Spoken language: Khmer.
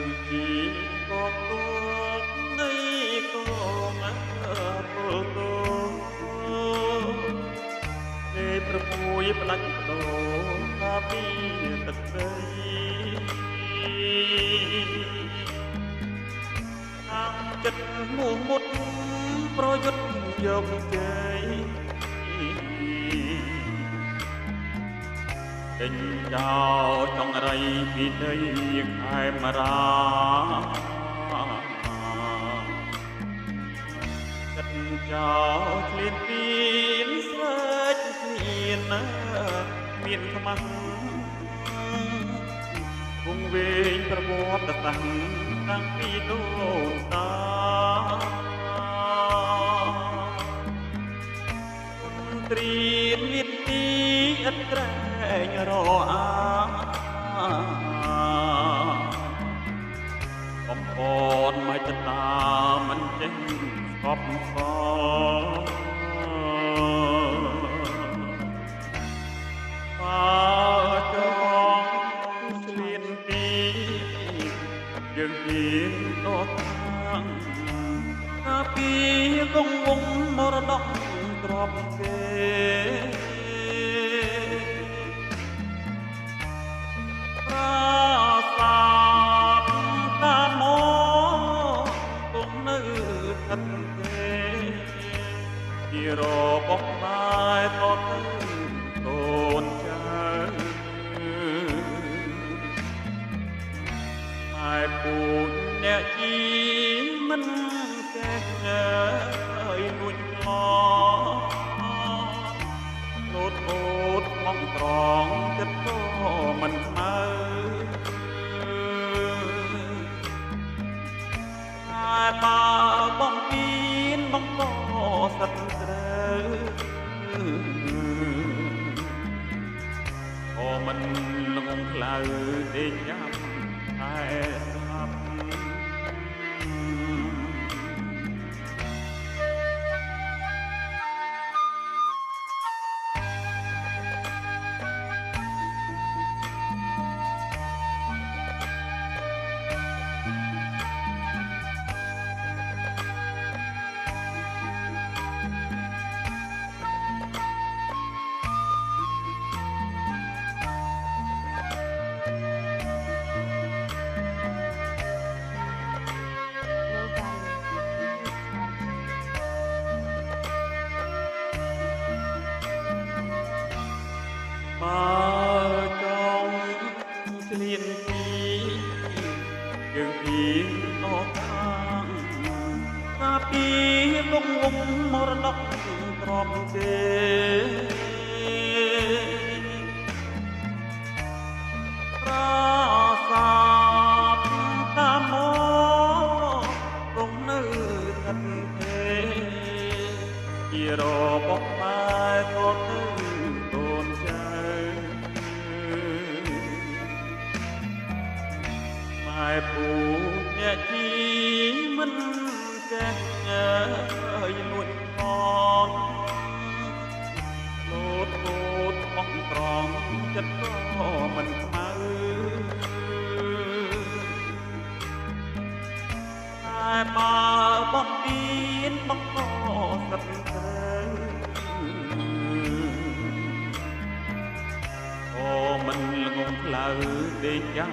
ងជីក៏គប់នៃក៏មកពលតោទេប្រពួយផ្ដាច់បដោថាពីទឹកដីខាងចិត្តមួមុតប្រយុទ្ធយកជ័យចេញចោលចង្រៃពីដីខេមរាចិត្តចោលឆ្លៀនពីនស្លេចមានណាមានខ្មាស់វងវែងប្រវត្តិសាស្ត្រតាំងពីដូនតាត្រៀមវិធីឥតត្រែងរអាបំពន់មកចតាមិនចេះស្កប់ស្កល់បើចង់ឆ្លៀនពីយើងហ៊ានដកខាងថាពីកងវងមរតកទ្រព្យគេប្រាសាទតាមមកគង់នៅឋិតទេជារបស់ខ្មែរតទៅកូនចៅហើយពូជអ្នកជីមិនចេះហើយលួចខ្លោលោតអូតមកត្រង់ចិត្តក៏មិនខ្មៅតែបើបំពេញបង្កសត្វត្រូវក៏មិនលងខ្លៅទេចាំតែស្លាប់បើចង់ឆ្លៀនពីយើងពីអស់ខាងថាពីកងវងមរតកទ្រព្យគេប្រាសាទតាមមកគង់នៅឋិតទេជារបស់ខ្មែរតទៅកូនចៅម៉ែពូអ្នកជីមិនចេះហើយលួចខនលោតគោតមកត្រង់ចិត្តក៏មិនខ្មៅតែបើបំពេញបង្កសត្វត្រូវក៏មិនល្ងងខ្លៅទេចាំ